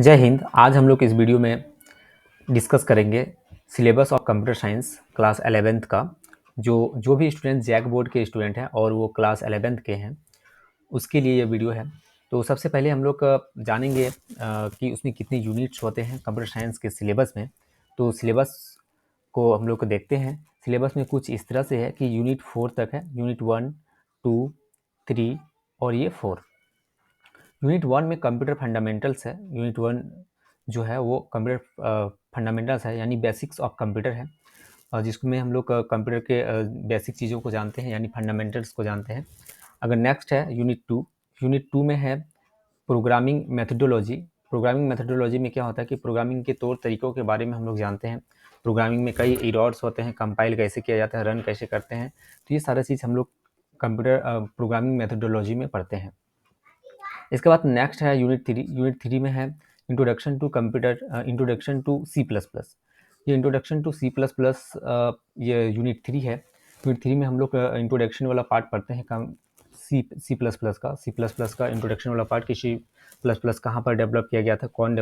जय हिंद। आज हम लोग इस वीडियो में डिस्कस करेंगे syllabus of computer science class 11th का। जो भी स्टूडेंट जैक बोर्ड के स्टूडेंट हैं और वो क्लास 11th के हैं उसके लिए ये वीडियो है। तो सबसे पहले हम लोग जानेंगे कि उसमें कितने यूनिट्स होते हैं कंप्यूटर साइंस के सिलेबस में। तो सिलेबस को हम लोग देखते हैं। सिलेबस में कुछ इस तरह से है कि यूनिट 4 तक है, यूनिट 1, 2, 3 और ये 4। यूनिट 1 में कंप्यूटर फंडामेंटल्स है। यूनिट 1 जो है वो कंप्यूटर फंडामेंटल्स है, यानी बेसिक्स ऑफ कंप्यूटर है, और जिसमें हम लोग कंप्यूटर के बेसिक चीज़ों को जानते हैं, यानी फंडामेंटल्स को जानते हैं। अगर नेक्स्ट है यूनिट 2। यूनिट 2 में है प्रोग्रामिंग मेथडोलॉजी। प्रोग्रामिंग मेथडोलॉजी में क्या होता है कि प्रोग्रामिंग के तौर तरीक़ों के बारे में हम लोग जानते हैं। प्रोग्रामिंग में कई एरर्स होते हैं, कंपाइल कैसे किया जाता है, रन कैसे करते हैं, तो ये सारा चीज़ हम लोग कंप्यूटर प्रोग्रामिंग मेथडोलॉजी में पढ़ते हैं। इसके बाद नेक्स्ट है यूनिट 3। यूनिट 3 में है introduction to computer, introduction to C++। ये इंट्रोडक्शन टू C++, ये यूनिट 3 है। यूनिट 3 में हम लोग इंट्रोडक्शन वाला पार्ट पढ़ते हैं C++ का इंट्रोडक्शन वाला पार्ट कि C++ कहाँ पर डेवलप किया गया था, कौन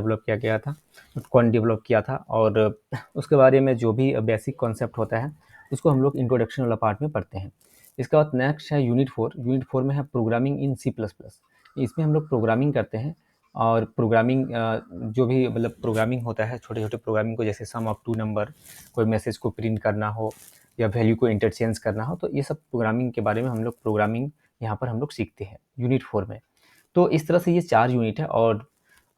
डेवलप किया था, और उसके बारे में जो भी बेसिक कॉन्सेप्ट होता है उसको हम लोग इंट्रोडक्शन वाला पार्ट में पढ़ते हैं। इसके बाद नेक्स्ट है यूनिट 4। यूनिट 4 में है प्रोग्रामिंग इन C++। इसमें हम लोग प्रोग्रामिंग करते हैं, और प्रोग्रामिंग जो भी मतलब प्रोग्रामिंग होता है, छोटे छोटे प्रोग्रामिंग को, जैसे सम ऑफ 2 नंबर, कोई मैसेज को प्रिंट करना हो या वैल्यू को इंटरचेंज करना हो, तो ये सब प्रोग्रामिंग के बारे में हम लोग प्रोग्रामिंग यहाँ पर हम लोग सीखते हैं यूनिट 4 में। तो इस तरह से ये 4 यूनिट है। और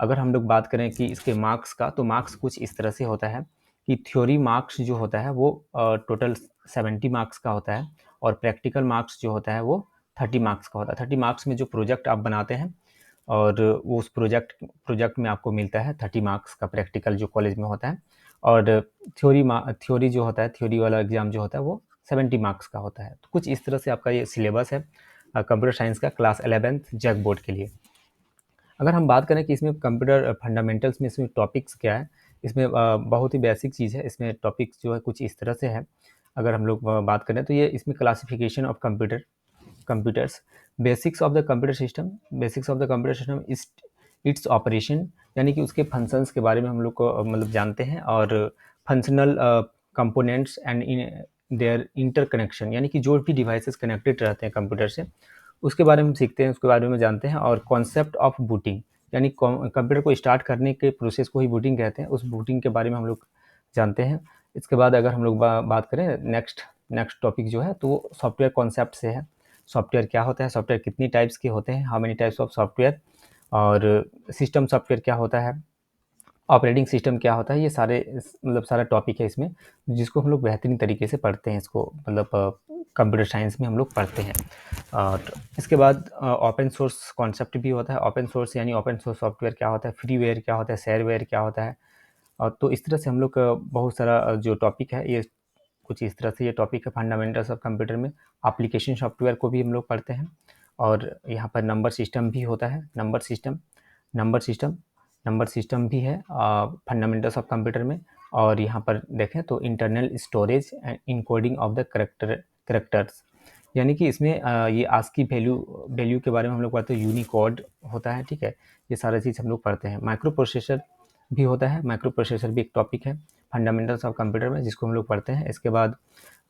अगर हम लोग बात करें कि इसके मार्क्स का, तो मार्क्स कुछ इस तरह से होता है कि थ्योरी मार्क्स जो होता है वो टोटल 70 मार्क्स का होता है, और प्रैक्टिकल मार्क्स जो होता है वो 30 मार्क्स का होता है। 30 मार्क्स में जो प्रोजेक्ट आप बनाते हैं, और वो उस प्रोजेक्ट में आपको मिलता है 30 मार्क्स का प्रैक्टिकल जो कॉलेज में होता है। और थ्योरी जो होता है, थ्योरी वाला एग्जाम जो होता है वो 70 मार्क्स का होता है। तो कुछ इस तरह से आपका ये सिलेबस है कंप्यूटर साइंस का क्लास 11th जैक बोर्ड के लिए। अगर हम बात करें कि इसमें कंप्यूटर फंडामेंटल्स में इसमें टॉपिक्स क्या है, इसमें बहुत ही बेसिक चीज़ है। इसमें टॉपिक्स जो है कुछ इस तरह से है। अगर हम लोग बात करें तो ये इसमें classification of computers, basics of the computer system, basics of the computer system इस इट्स ऑपरेशन, यानी कि उसके फंक्शंस के बारे में हम लोग को मतलब जानते हैं, और functional components and their interconnection, यानी कि जो भी डिवाइसेस कनेक्टेड रहते हैं कंप्यूटर से उसके बारे में हम सीखते हैं, उसके बारे में जानते हैं। और कॉन्सेप्ट ऑफ बूटिंग, यानी कंप्यूटर को स्टार्ट करने के प्रोसेस को ही बूटिंग कहते हैं, उस बूटिंग के बारे में हम लोग जानते हैं। इसके बाद अगर हम लोग बात करें नेक्स्ट टॉपिक जो है, तो वो सॉफ्टवेयर कॉन्सेप्ट से है। सॉफ्टवेयर क्या होता है, सॉफ्टवेयर कितनी टाइप्स के होते हैं, how many types of software, और सिस्टम सॉफ्टवेयर क्या होता है, ऑपरेटिंग सिस्टम क्या होता है, ये सारे मतलब सारा टॉपिक है इसमें, जिसको हम लोग बेहतरीन तरीके से पढ़ते हैं। इसको मतलब कंप्यूटर साइंस में हम लोग पढ़ते हैं। और इसके बाद ओपन सोर्स कॉन्सेप्ट भी होता है। ओपन सोर्स यानी ओपन सोर्स सॉफ्टवेयर क्या होता है, फ्रीवेयर क्या होता है, शेयरवेयर क्या होता है। और तो इस तरह से हम लोग बहुत सारा जो टॉपिक है, ये कुछ इस तरह से ये टॉपिक है फंडामेंटल्स ऑफ कंप्यूटर में। एप्लीकेशन सॉफ्टवेयर को भी हम लोग पढ़ते हैं, और यहाँ पर नंबर सिस्टम भी होता है। नंबर सिस्टम भी है फंडामेंटल्स ऑफ कंप्यूटर में। और यहाँ पर देखें तो internal storage and encoding of the characters, यानी कि इसमें ये आस्की वैल्यू के बारे में हम लोग पढ़ते हैं। यूनिकोड होता है, ठीक है, ये सारा चीज़ हम लोग पढ़ते हैं। माइक्रो प्रोसेसर भी होता है, माइक्रो प्रोसेसर भी एक टॉपिक है फंडामेंटल्स ऑफ कंप्यूटर में, जिसको हम लोग पढ़ते हैं। इसके बाद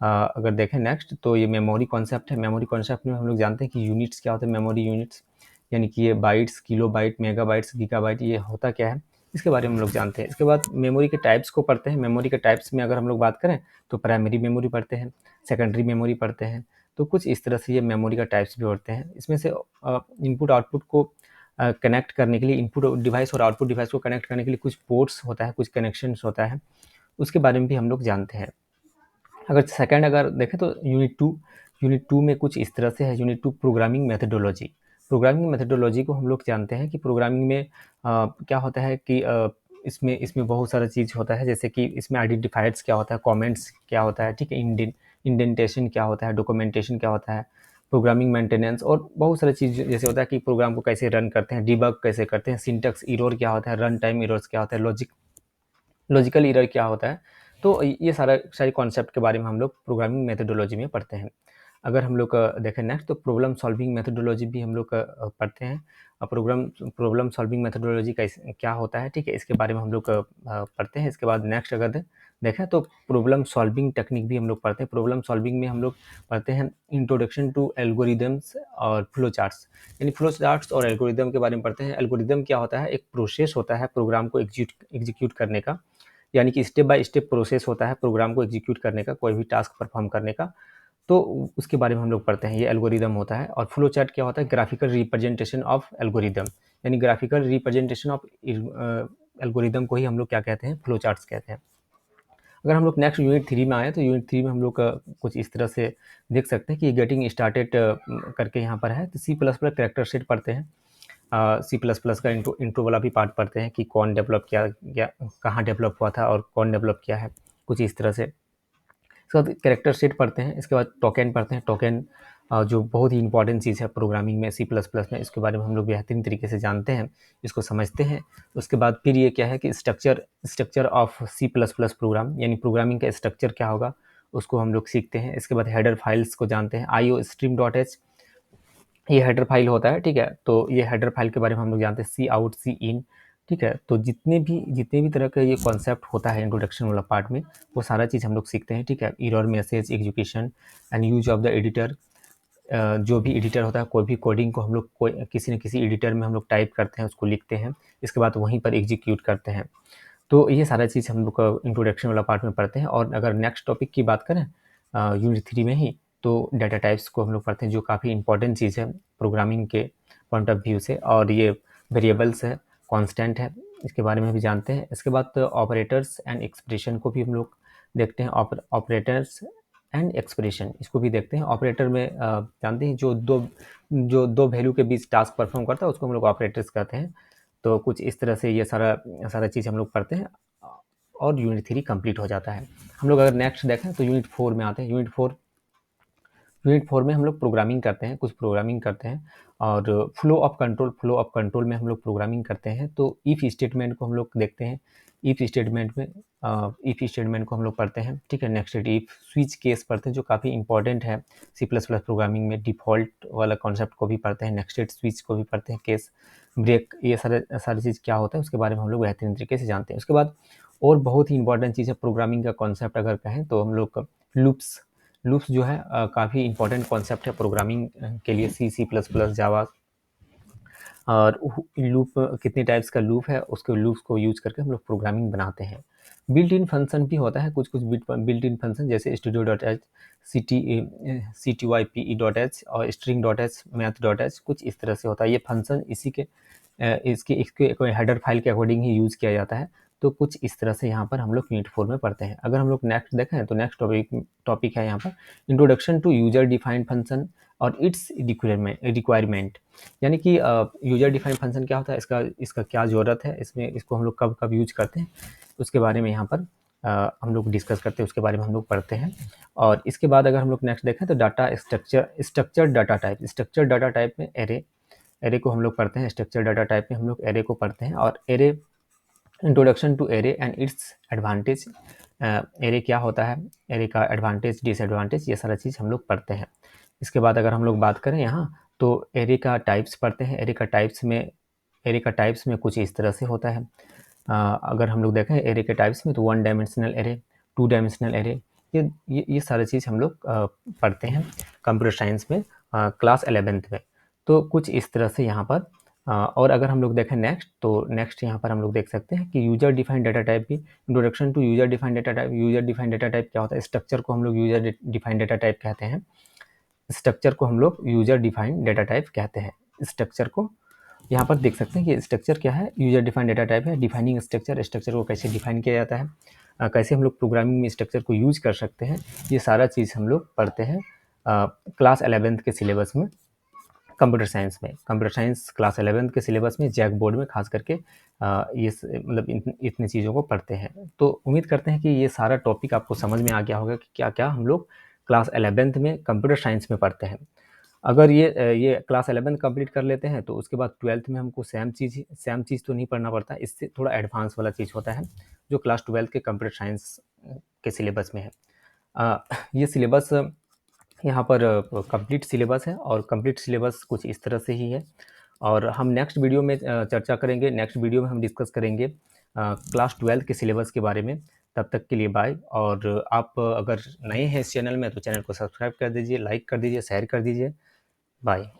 अगर देखें नेक्स्ट, तो ये मेमोरी कॉन्सेप्ट है। मेमोरी कॉन्सेप्ट में हम लोग जानते हैं कि यूनिट्स क्या होते हैं, मेमोरी यूनिट्स, यानी कि ये बाइट्स, किलोबाइट, मेगाबाइट्स, गीगाबाइट, ये होता क्या है, इसके बारे में हम लोग जानते हैं। इसके बाद मेमोरी के टाइप्स को पढ़ते हैं। मेमोरी के टाइप्स में अगर हम लोग बात करें तो प्राइमरी मेमोरी पढ़ते हैं, सेकेंडरी मेमोरी पढ़ते हैं। तो कुछ इस तरह से ये मेमोरी का टाइप्स भी होते हैं। इसमें से इनपुट आउटपुट को कनेक्ट करने के लिए, इनपुट डिवाइस और आउटपुट डिवाइस को कनेक्ट करने के लिए कुछ पोर्ट्स होता है, कुछ कनेक्शंस होता है, उसके बारे में भी हम लोग जानते हैं। अगर देखें तो यूनिट 2 में कुछ इस तरह से है। यूनिट 2 प्रोग्रामिंग मेथडोलॉजी को हम लोग जानते हैं कि प्रोग्रामिंग में क्या होता है कि इसमें बहुत सारा चीज़ होता है, जैसे कि इसमें आइडेंटिफायर्स क्या होता है, कमेंट्स क्या होता है, ठीक है, इंडेंटेशन क्या होता है, डॉक्यूमेंटेशन क्या होता है, प्रोग्रामिंग मेंटेनेंस, और बहुत सारी चीज़ जैसे होता है कि प्रोग्राम को कैसे रन करते हैं, डिबग कैसे करते हैं, सिंटैक्स एरर क्या होता है, रन टाइम एरर्स क्या होता है, लॉजिकल एरर क्या होता है। तो ये सारी कॉन्सेप्ट के बारे में हम लोग प्रोग्रामिंग मेथडोलॉजी में पढ़ते हैं। अगर हम लोग देखें नेक्स्ट, तो प्रॉब्लम सॉल्विंग मेथोडोलॉजी भी हम लोग पढ़ते हैं। प्रॉब्लम सॉल्विंग मेथोडोलॉजी का क्या होता है, ठीक है, इसके बारे में हम लोग पढ़ते हैं। इसके बाद नेक्स्ट अगर देखें तो प्रॉब्लम सॉल्विंग टेक्निक भी हम लोग पढ़ते हैं। प्रॉब्लम सॉल्विंग में हम लोग पढ़ते हैं इंट्रोडक्शन टू एल्गोरिदम्स और फ्लो चार्ट्स, यानी फ्लो चार्ट्स और एल्गोरिदम के बारे में पढ़ते हैं। एल्गोरिदम क्या होता है, एक प्रोसेस होता है प्रोग्राम को एग्जीक्यूट करने का, यानी कि स्टेप बाय स्टेप प्रोसेस होता है प्रोग्राम को एग्जीक्यूट करने का, कोई भी टास्क परफॉर्म करने का, तो उसके बारे में हम लोग पढ़ते हैं, ये एल्गोरिदम होता है। और फ्लो चार्ट क्या होता है, ग्राफिकल रिप्रेजेंटेशन ऑफ एल्गोरिदम, यानी ग्राफिकल रिप्रेजेंटेशन ऑफ एल्गोरिदम को ही हम लोग क्या कहते हैं, फ्लो चार्ट्स कहते हैं। अगर हम लोग नेक्स्ट यूनिट 3 में आए तो यूनिट 3 में हम लोग कुछ इस तरह से देख सकते हैं कि गेटिंग स्टार्टेड करके यहाँ पर है, तो C plus plus character set पढ़ते हैं। सी प्लस प्लस का इंट्रो वाला भी पार्ट पढ़ते हैं कि कौन डेवलप किया, कहाँ डेवलप हुआ था और कौन डेवलप किया है, कुछ इस तरह से। इसके बाद कैरेक्टर सेट पढ़ते हैं। इसके बाद टोकन पढ़ते हैं। टोकन जो बहुत ही इंपॉर्टेंट चीज़ है प्रोग्रामिंग में, सी प्लस प्लस में, इसके बारे में हम लोग बेहतरीन तरीके से जानते हैं, इसको समझते हैं। उसके बाद फिर ये क्या है कि structure of C plus plus program, यानी प्रोग्रामिंग का स्ट्रक्चर क्या होगा उसको हम लोग सीखते हैं। इसके बाद हेडर फाइल्स को जानते हैं। IOStream.h ये हेडर फाइल होता है, ठीक है, तो ये हेडर फाइल के बारे में हम लोग जानते हैं। सी आउट, सी इन, ठीक है, तो जितने भी तरह का ये कॉन्सेप्ट होता है इंट्रोडक्शन वाला पार्ट में, वो सारा चीज़ हम लोग सीखते हैं, ठीक है। Error message, execution and use of the editor, जो भी एडिटर होता है, कोई भी कोडिंग को हम लोग किसी न किसी एडिटर में हम लोग टाइप करते हैं, उसको लिखते हैं, इसके बाद वहीं पर एग्जीक्यूट करते हैं। तो ये सारा चीज़ हम लोग इंट्रोडक्शन वाला पार्ट में पढ़ते हैं। और अगर नेक्स्ट टॉपिक की बात करें यूनिट 3 में ही, तो डाटा टाइप्स को हम लोग पढ़ते हैं, जो काफ़ी इंपॉर्टेंट चीज़ है प्रोग्रामिंग के पॉइंट ऑफ व्यू से। और ये वेरिएबल्स है, कांस्टेंट है, इसके बारे में भी जानते हैं। इसके बाद ऑपरेटर्स एंड एक्सप्रेशन को भी हम लोग देखते हैं। ऑपरेटर्स एंड एक्सप्रेशन, इसको भी देखते हैं। ऑपरेटर में जानते हैं जो दो वैल्यू के बीच टास्क परफॉर्म करता है, उसको हम लोग ऑपरेटर्स कहते हैं। तो कुछ इस तरह से ये सारा चीज़ हम लोग पढ़ते हैं और यूनिट 3 कंप्लीट हो जाता है। हम लोग अगर नेक्स्ट देखें तो यूनिट 4 में आते हैं। यूनिट 4 में हम लोग प्रोग्रामिंग करते हैं, कुछ प्रोग्रामिंग करते हैं। और फ्लो ऑफ कंट्रोल में हम लोग प्रोग्रामिंग करते हैं। तो इफ़ स्टेटमेंट को हम लोग देखते हैं। इफ़ स्टेटमेंट को हम लोग पढ़ते हैं, ठीक है। नेक्स्ट इफ स्विच केस पढ़ते हैं, जो काफ़ी इंपॉर्टेंट है सी प्लस प्लस प्रोग्रामिंग में। डिफ़ॉल्ट वाला कॉन्सेप्ट को भी पढ़ते हैं, नेक्स्ट स्विच को भी पढ़ते हैं, केस ब्रेक, ये सारी चीज़ क्या होता है उसके बारे में हम लोग बेहतरीन तरीके से जानते हैं। उसके बाद और बहुत ही इंपॉर्टेंट चीज़ है प्रोग्रामिंग का कॉन्सेप्ट अगर कहें तो हम लोग लूप्स जो है काफ़ी इंपॉर्टेंट कॉन्सेप्ट है प्रोग्रामिंग के लिए। सी प्लस प्लस, जावा। और लूप, कितने टाइप्स का लूप है, उसके लूप्स को यूज करके हम लोग प्रोग्रामिंग बनाते हैं। बिल्ट इन फंक्शन भी होता है, कुछ बिल्ट इन फंक्शन, जैसे studio.h, CTYPE.h और string.h, math.h, कुछ इस तरह से होता है। ये फंक्शन इसके कोई हेडर फाइल के अकॉर्डिंग ही यूज़ किया जाता है। तो कुछ इस तरह से यहाँ पर हम लोग यूनिट 4 में पढ़ते हैं। अगर हम लोग नेक्स्ट देखें तो नेक्स्ट टॉपिक है यहाँ पर introduction to user defined function और इट्स रिक्वायरमेंट, यानी कि यूजर डिफाइंड फंक्शन क्या होता है, इसका क्या ज़रूरत है, इसको हम लोग कब कब यूज करते हैं, उसके बारे में यहाँ पर हम लोग डिस्कस करते हैं, उसके बारे में हम लोग पढ़ते हैं। और इसके बाद अगर हम लोग नेक्स्ट देखें तो डाटा स्ट्रक्चर डाटा टाइप में एरे को हम लोग पढ़ते हैं। स्ट्रक्चर डाटा टाइप में हम लोग एरे को पढ़ते हैं। और array, introduction to array and its advantage, array क्या होता है, एरे का एडवांटेज, डिसएडवांटेज, ये सारा चीज़ हम लोग पढ़ते हैं। इसके बाद अगर हम लोग बात करें यहाँ तो एरे का टाइप्स पढ़ते हैं। एरे का टाइप्स में कुछ इस तरह से होता है। अगर हम लोग देखें एरे के टाइप्स में तो 1 डायमेंशनल एरे, 2 डायमेंशनल एरे, ये सारी चीज़ हम लोग पढ़ते हैं कंप्यूटर साइंस में क्लास 11th में। तो कुछ इस तरह से यहाँ पर और अगर हम लोग देखें नेक्स्ट यहाँ पर हम लोग देख सकते हैं कि यूजर डिफाइंड डाटा टाइप भी, introduction to user defined data type. User defined data type क्या होता है, स्ट्रक्चर को हम लोग यूजर डिफाइंड डाटा टाइप कहते हैं। स्ट्रक्चर को हम लोग यूजर डिफाइंड डाटा टाइप कहते हैं। स्ट्रक्चर को यहाँ पर देख सकते हैं कि स्ट्रक्चर क्या है, यूजर डिफाइंड डाटा टाइप है। डिफाइनिंग स्ट्रक्चर को कैसे डिफाइन किया जाता है, कैसे हम लोग प्रोग्रामिंग में स्ट्रक्चर को यूज कर सकते हैं, ये सारा चीज़ हम लोग पढ़ते हैं क्लास 11th के सिलेबस में, कंप्यूटर साइंस क्लास 11th के सिलेबस में, जैक बोर्ड में खास करके ये मतलब इतनी चीज़ों को पढ़ते हैं। तो उम्मीद करते हैं कि ये सारा टॉपिक आपको समझ में आ गया होगा कि क्या क्या हम लोग क्लास 11th में कंप्यूटर साइंस में पढ़ते हैं। अगर ये क्लास 11 कंप्लीट कर लेते हैं तो उसके बाद 12th में हमको सेम चीज़ तो नहीं पढ़ना पड़ता, इससे थोड़ा एडवांस वाला चीज़ होता है जो क्लास 12 के कंप्यूटर साइंस के सिलेबस में है। ये सिलेबस यहाँ पर कंप्लीट सिलेबस है और कंप्लीट सिलेबस कुछ इस तरह से ही है। और हम नेक्स्ट वीडियो में चर्चा करेंगे, नेक्स्ट वीडियो में हम डिस्कस करेंगे क्लास 12 के सिलेबस के बारे में। तब तक के लिए बाय। और आप अगर नए हैं इस चैनल में तो चैनल को सब्सक्राइब कर दीजिए, लाइक कर दीजिए, शेयर कर दीजिए। बाय।